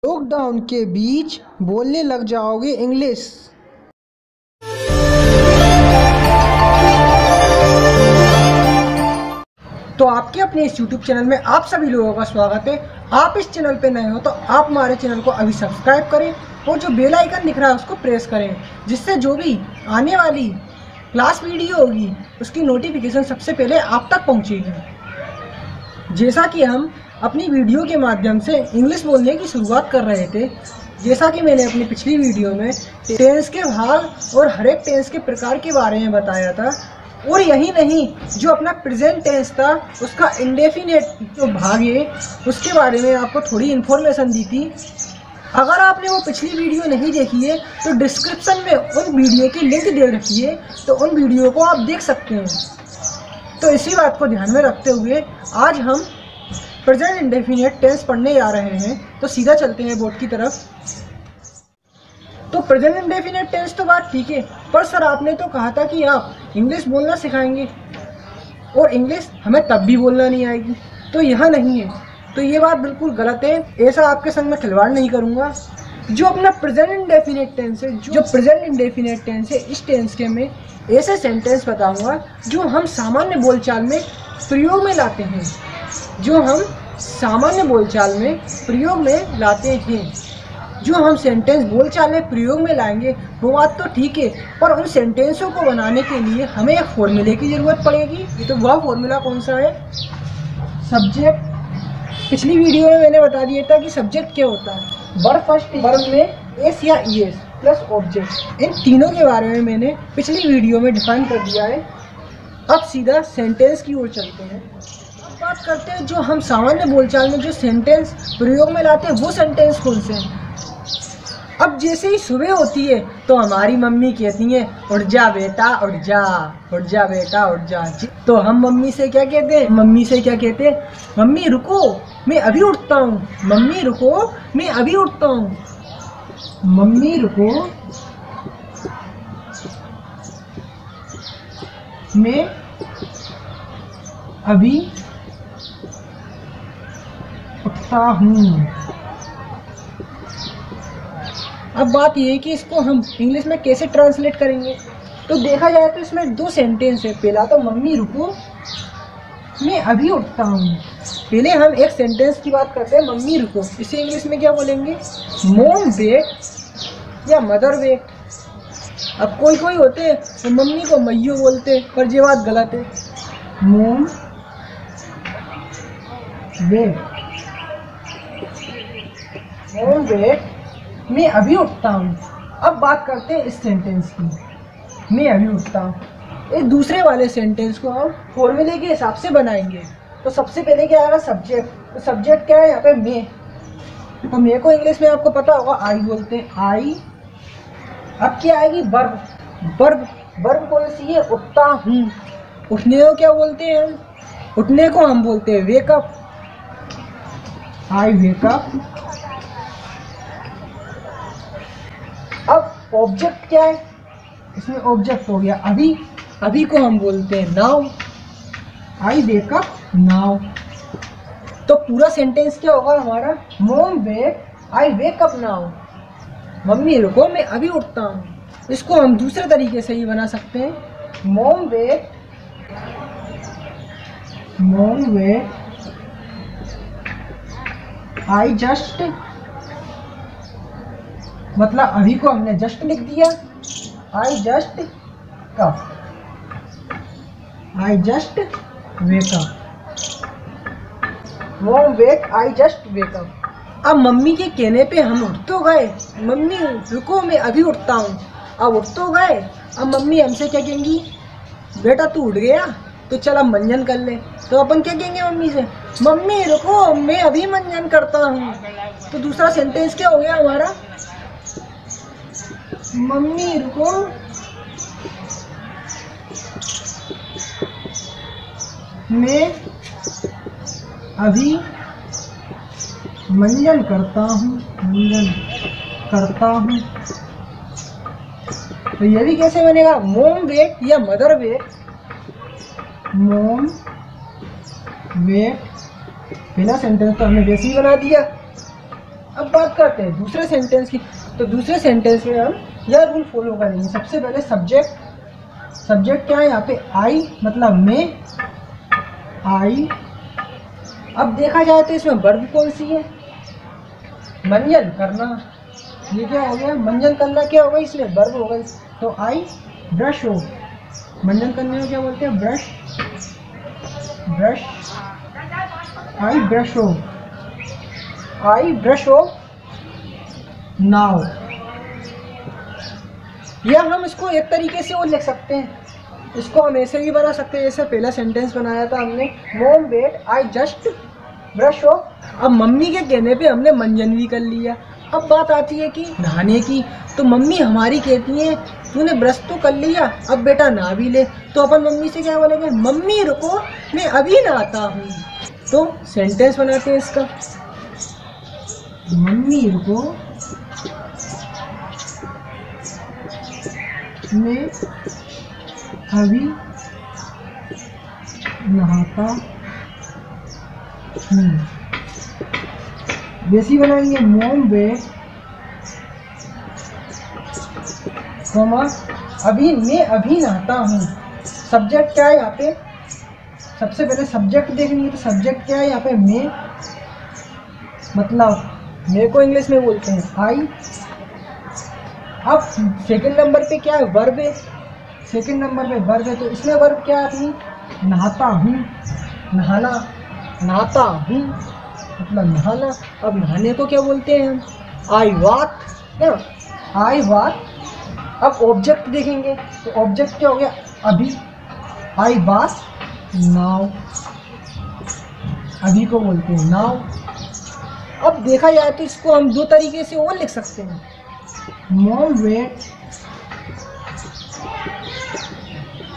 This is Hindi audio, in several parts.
लॉकडाउन के बीच बोलने लग जाओगे इंग्लिश। तो आपके अपने इस YouTube चैनल में आप सभी लोगों का स्वागत है। आप इस चैनल पे नए हो तो आप हमारे चैनल को अभी सब्सक्राइब करें और जो बेल आइकन दिख रहा है उसको प्रेस करें, जिससे जो भी आने वाली क्लास वीडियो होगी उसकी नोटिफिकेशन सबसे पहले आप तक पहुंचेगी। जैसा कि हम अपनी वीडियो के माध्यम से इंग्लिश बोलने की शुरुआत कर रहे थे, जैसा कि मैंने अपनी पिछली वीडियो में टेंस के भाग और हर एक टेंस के प्रकार के बारे में बताया था, और यही नहीं, जो अपना प्रेजेंट टेंस था उसका इंडेफिनेट जो भाग है उसके बारे में आपको थोड़ी इन्फॉर्मेशन दी थी। अगर आपने वो पिछली वीडियो नहीं देखी है तो डिस्क्रिप्शन में उन वीडियो की लिंक दे रखी है, तो उन वीडियो को आप देख सकते हैं। तो इसी बात को ध्यान में रखते हुए आज हम प्रेजेंट इंडेफिनिट टेंस पढ़ने जा रहे हैं। तो सीधा चलते हैं बोर्ड की तरफ। तो प्रेजेंट इंडेफिनिट टेंस तो बात ठीक है, पर सर आपने तो कहा था कि आप इंग्लिश बोलना सिखाएंगे और इंग्लिश हमें तब भी बोलना नहीं आएगी, तो यह नहीं है। तो ये बात बिल्कुल गलत है, ऐसा आपके संग में खिलवाड़ नहीं करूँगा। जो अपना प्रेजेंट इंडेफिनिट टेंस है, जो प्रेजेंट इंडेफिनिट टेंस है, इस टेंस के मैं ऐसे सेंटेंस बताऊँगा जो हम सामान्य बोलचाल में प्रयोग में लाते हैं, जो हम सामान्य बोलचाल में प्रयोग में लाते हैं। जो हम सेंटेंस बोलचाल में प्रयोग में लाएंगे वो बात तो ठीक है, पर उन सेंटेंसों को बनाने के लिए हमें एक फॉर्मूले की ज़रूरत पड़ेगी। तो वह फॉर्मूला कौन सा है? सब्जेक्ट। पिछली वीडियो में मैंने बता दिया था कि सब्जेक्ट क्या होता है। वर्ब फर्स्ट वर्ब में एस या ईएस प्लस ऑब्जेक्ट, इन तीनों के बारे में मैंने पिछली वीडियो में डिफाइन कर दिया है। अब सीधा सेंटेंस की ओर चलते हैं। बात करते हैं जो हम सामान्य बोलचाल में जो सेंटेंस प्रयोग में लाते हैं वो सेंटेंस कौन से हैं। अब जैसे ही सुबह होती है तो हमारी मम्मी कहती है उठ जा बेटा उठ जा, उठ जा बेटा उठ जा। तो हम मम्मी से क्या कहते हैं? मम्मी से क्या कहते हैं? मम्मी रुको मैं अभी उठता हूँ, मम्मी रुको मैं अभी उठता हूँ, मम्मी रुको मैं अभी उठता हूँ। अब बात यह है कि इसको हम इंग्लिश में कैसे ट्रांसलेट करेंगे। तो देखा जाए तो इसमें दो सेंटेंस है। पहला तो मम्मी रुको मैं अभी उठता हूँ। पहले हम एक सेंटेंस की बात करते हैं, मम्मी रुको। इसे इंग्लिश में क्या बोलेंगे? मॉम वेट या मदर वेट। अब कोई कोई होते हैं तो मम्मी को मैयो बोलते हैं, पर ये बात गलत है। मॉम वेट, मॉम वेट मैं अभी उठता हूँ। अब बात करते हैं इस सेंटेंस की, मैं अभी उठता हूँ। इस दूसरे वाले सेंटेंस को हम फॉर्मूले के हिसाब से बनाएंगे। तो सबसे पहले क्या आएगा? सब्जेक्ट। तो सब्जेक्ट क्या है यहाँ पे? मैं। तो मैं को इंग्लिश में आपको पता होगा आई बोलते हैं, आई। अब क्या आएगी? वर्ब। वर्ब वर्ब कौन सी है? उठता हूँ। उठने को क्या बोलते हैं हम? उठने को हम बोलते हैं वेकअप, आई वेकअप। अब ऑब्जेक्ट क्या है? इसमें ऑब्जेक्ट हो गया अभी। अभी को हम बोलते हैं नाउ, आई वेकअप नाउ। तो पूरा सेंटेंस क्या होगा हमारा? Mom wait I wake up now. मम्मी रुको मैं अभी उठता हूँ। इसको हम दूसरे तरीके से ही बना सकते हैं, मॉम वेट आई जस्ट, मतलब अभी को हमने जस्ट लिख दिया, I just cup, I just wake up. Mom wake I just wake up. अब मम्मी के कहने पे हम उठ तो गए, मम्मी रुको मैं अभी उठता हूँ। अब उठ तो गए, अब मम्मी हमसे क्या कहेंगी? बेटा तू उठ गया तो चल अब मंजन कर ले। तो अपन क्या कहेंगे मम्मी से? मम्मी रुको मैं अभी मंजन करता हूँ। तो दूसरा सेंटेंस क्या हो गया हमारा? मम्मी रुको मैं अभी मंजन करता हूँ, मंजन करता हूँ। तो ये भी कैसे बनेगा? मॉम वेट या मदर वेट। मॉम वेट, पहला सेंटेंस तो हमने वैसे ही बना दिया। अब बात करते हैं दूसरे सेंटेंस की। तो दूसरे सेंटेंस में हम यह रूल फॉलो करेंगे। सबसे पहले सब्जेक्ट क्या है यहाँ पे? आई, मतलब मैं, आई। अब देखा जाए तो इसमें वर्ब कौन सी है? मंजन करना। ये क्या हो गया? मंजन करना क्या होगा? इसमें वर्ब होगा। तो आई ब्रश हो, मंजन करने को क्या बोलते हैं? ब्रश। आई ब्रश हो, आई ब्रश हो नाउ। या हम इसको एक तरीके से और लिख सकते हैं, इसको हम ऐसे भी बना सकते हैं जैसे पहला सेंटेंस बनाया था हमने, mom wait I just brush हो। अब मम्मी के कहने पे हमने मंजन भी कर लिया। अब बात आती है कि नहाने की। तो मम्मी हमारी कहती है तूने ब्रश तो कर लिया, अब बेटा नहा भी ले। तो अपन मम्मी से क्या बोलेंगे? मम्मी रुको मैं अभी नहाता हूँ। तो सेंटेंस बनाते हैं इसका, मम्मी रुको मैं अभी नहाता हूँ। वैसी बनाएंगे, मॉम वेट कॉमा अभी मैं अभी नहाता हूँ। सब्जेक्ट क्या है यहाँ पे? सबसे पहले सब्जेक्ट देखेंगे तो सब्जेक्ट क्या है यहाँ पे? मैं, मतलब मेरे को इंग्लिश में बोलते हैं आई। अब सेकंड नंबर पे क्या है? वर्ब है। सेकंड नंबर पे वर्ब है, तो इसमें वर्ब क्या आती है? नहाता हूँ, नहाना, नहाता हूँ मतलब नहाना। अब नहाने को क्या बोलते हैं हम? आई वाथ ना, आई वाथ। अब ऑब्जेक्ट देखेंगे तो ऑब्जेक्ट क्या हो गया? अभी, आई वाथ नाउ, अभी को बोलते हैं नाउ। अब देखा जाए तो इसको हम दो तरीके से और लिख सकते हैं, मॉम वेट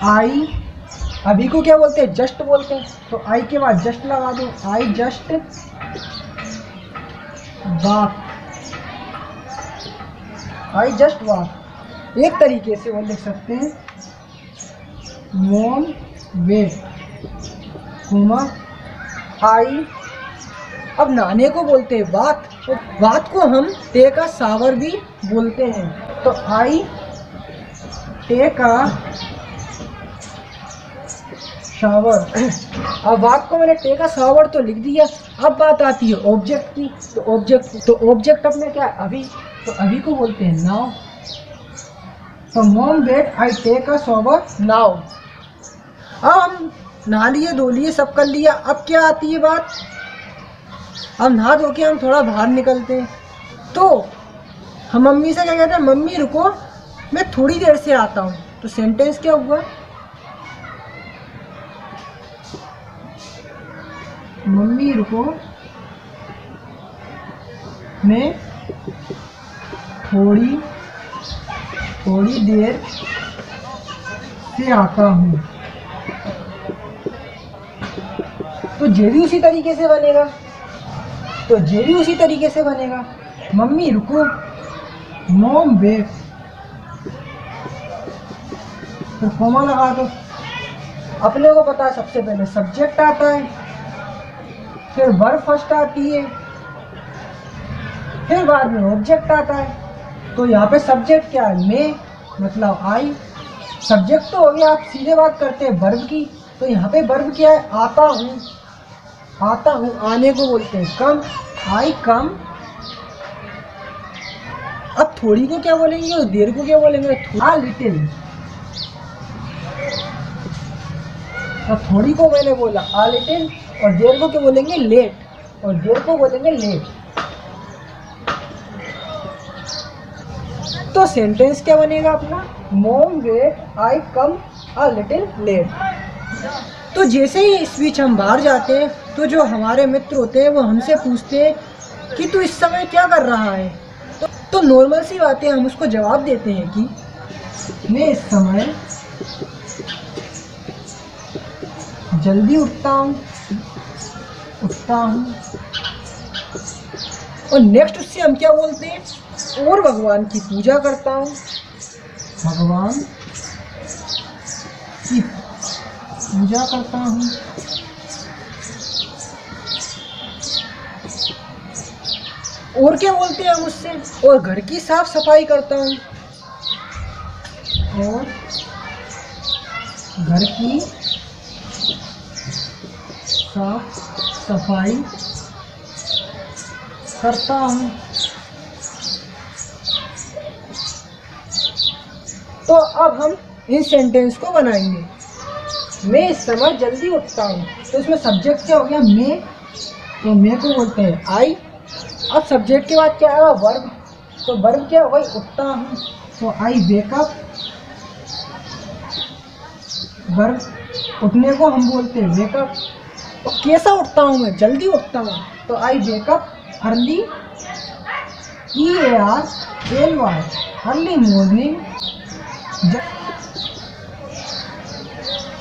आई, अभी को क्या बोलते हैं? जस्ट बोलते हैं। तो आई के बाद जस्ट लगा दो, I just walk, I just walk. एक तरीके से और लिख सकते हैं, मॉम वेट कुमा आई। अब नहाने को बोलते हैं बाथ, तो बाथ को हम टेक अ शावर भी बोलते हैं। तो आई टेक अ शावर। अब बात को मैंने टेक अ शावर तो लिख दिया। अब बात आती है ऑब्जेक्ट की। तो ऑब्जेक्ट अपने क्या है? अभी। तो अभी को बोलते हैं नाउ। तो mom wait I take a shower now. अब हम नहा लिए, धो लिए, सब कर लिया। अब क्या आती है बात? अब नहा धो के हम थोड़ा बाहर निकलते हैं, तो हम मम्मी से क्या कहते हैं? मम्मी रुको मैं थोड़ी देर से आता हूँ। तो सेंटेंस क्या हुआ? मम्मी रुको मैं थोड़ी देर से आता हूँ। तो जे भी उसी तरीके से बनेगा, मम्मी रुको, मॉम वेट, फिर कॉमा लगा दो। अपने को पता है सबसे पहले सब्जेक्ट आता है, फिर वर्ब फर्स्ट आती है, फिर बाद में ऑब्जेक्ट आता है। तो यहाँ पे सब्जेक्ट क्या है? मैं, मतलब आई। सब्जेक्ट तो हो गया। आप सीधे बात करते हैं वर्ब की। तो यहाँ पे वर्ब क्या है? आता हूँ। आने को बोलते हैं कम, आई कम। अब थोड़ी को क्या बोलेंगे और देर को क्या बोलेंगे? आ लिटिल। अब थोड़ी को मैंने बोला आ लिटिल, और देर को क्या बोलेंगे? लेट, और देर को बोलेंगे लेट। तो सेंटेंस क्या बनेगा अपना? Mom wait I come a little late. तो जैसे ही इस बीच हम बाहर जाते हैं तो जो हमारे मित्र होते हैं वो हमसे पूछते हैं कि तू इस समय क्या कर रहा है। तो नॉर्मल सी बातें हम उसको जवाब देते हैं कि मैं इस समय जल्दी उठता हूँ और नेक्स्ट उससे हम क्या बोलते हैं? और भगवान की पूजा करता हूँ, भगवान की पूजा करता हूँ। और क्या बोलते हैं हम उससे? और घर की साफ सफाई करता हूँ, और घर की साफ सफाई करता हूँ। तो अब हम इन सेंटेंस को बनाएंगे। मैं इस समय जल्दी उठता हूँ, तो इसमें सब्जेक्ट क्या हो गया? मैं, तो मैं को बोलते हैं आई। अब सब्जेक्ट के बाद क्या आएगा? वर्ब। तो वर्ब क्या होगा? उठता हूँ, तो आई वेक अप। वर्ब उठने को हम बोलते हैं वेक अप। तो कैसा उठता हूँ मैं? जल्दी उठता हूँ, तो I wake up early, EARLY, early morning.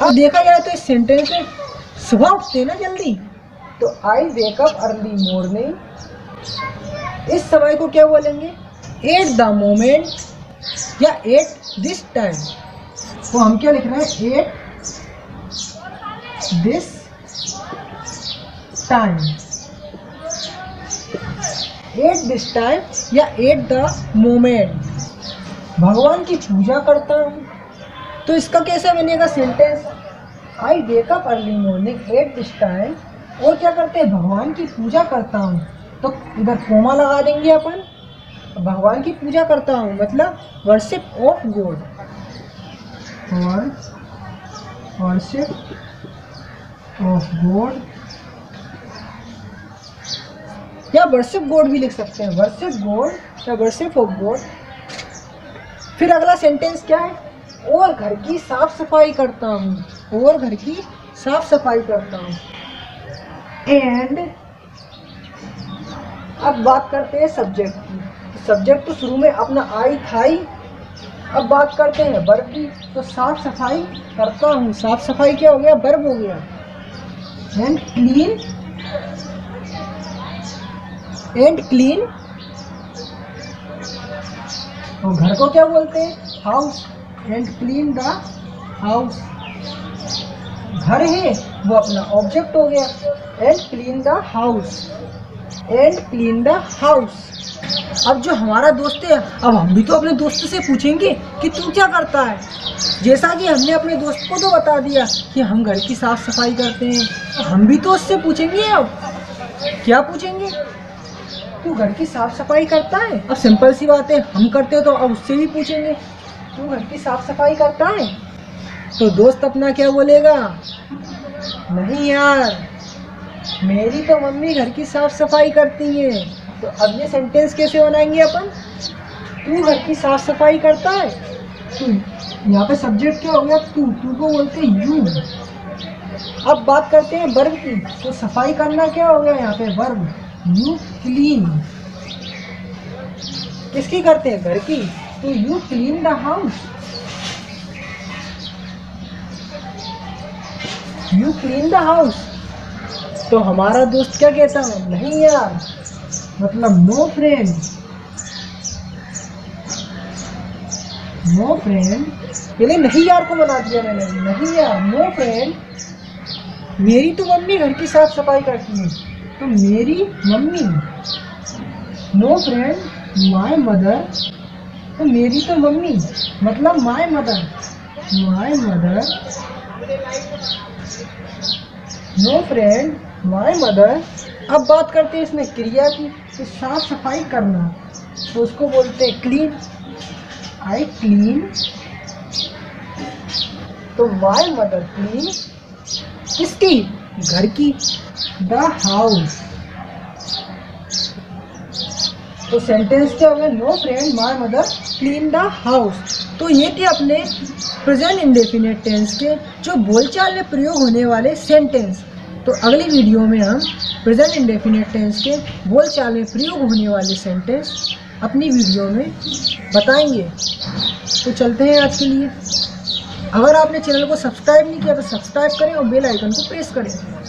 अब देखा जाए तो इस सेंटेंस में सुबह उठते हैं ना जल्दी, तो I wake up early morning. इस समय को क्या बोलेंगे? एट द मोमेंट या एट दिस टाइम। तो हम क्या लिख रहे हैं? At this time. At this time या एट द मोमेंट। भगवान की पूजा करता हूँ, तो इसका कैसे बनेगा sentence? I wake up early morning at this time, और क्या करते हैं? भगवान की पूजा करता हूँ, तो इधर कोमा लगा देंगे अपन। भगवान की पूजा करता हूँ मतलब वर्शिप ऑफ गॉड, और वर्शिप ऑफ गॉड या वर्शिप गॉड भी लिख सकते हैं, वर्शिप गॉड या वर्शिप ऑफ गॉड। फिर अगला सेंटेंस क्या है? और घर की साफ सफाई करता हूँ, और घर की साफ सफाई करता हूँ। एंड अब बात करते हैं सब्जेक्ट की। सब्जेक्ट तो शुरू में अपना आई था ही। अब बात करते हैं वर्ब की। तो साफ सफाई करता हूँ, साफ सफाई क्या हो गया? वर्ब हो गया। एंड क्लीन, एंड क्लीन, और घर को क्या बोलते हैं? House. And clean the house. घर है वो अपना ऑब्जेक्ट हो गया। And clean the house, and clean the house. अब जो हमारा दोस्त है, अब हम भी तो अपने दोस्त से पूछेंगे कि तू क्या करता है। जैसा कि हमने अपने दोस्त को तो बता दिया कि हम घर की साफ सफाई करते हैं, तो हम भी तो उससे पूछेंगे। अब क्या पूछेंगे? तू घर की साफ सफाई करता है? अब सिंपल सी बात है, हम करते हैं तो अब उससे भी पूछेंगे तू घर की साफ सफाई करता है? तो दोस्त अपना क्या बोलेगा? नहीं यार, मेरी तो मम्मी घर की साफ सफाई करती है। तो अब ये सेंटेंस कैसे बनाएंगे अपन? तू घर की साफ सफाई करता है। तू, यहाँ पे सब्जेक्ट क्या हो गया? तू को बोलते हैं यू। अब बात करते हैं वर्ब की। तो सफाई करना क्या हो गया यहाँ पे? वर्ब। You clean. किसकी करते हैं? घर की। तो you clean the house, you clean the house. तो हमारा दोस्त क्या कहता है? नहीं यार, मतलब नो फ्रेंड, नो फ्रेंड। पहले नहीं यार को बना दिया मैंने। नहीं यार, नो फ्रेंड, मेरी तो मम्मी घर की साफ सफाई करती है। तो मेरी मम्मी, नो फ्रेंड माय मदर, तो मेरी तो मम्मी मतलब my mother, my mother, no friend my mother. अब बात करते हैं इसमें क्रिया की। तो साफ सफाई करना, तो उसको बोलते हैं क्लीन। आई क्लीन, तो माय मदर क्लीन किसकी? घर की। The house. तो सेंटेंस क्या हो गया? No friend my mother clean the house. तो ये थे अपने प्रेजेंट इंडेफिनिट टेंस के जो बोलचाल में प्रयोग होने वाले सेंटेंस। तो अगली वीडियो में हम प्रेजेंट इंडेफिनिट टेंस के बोलचाल में प्रयोग होने वाले सेंटेंस अपनी वीडियो में बताएंगे। तो चलते हैं आज के लिए। अगर आपने चैनल को सब्सक्राइब नहीं किया तो सब्सक्राइब करें और बेल आइकन को प्रेस करें।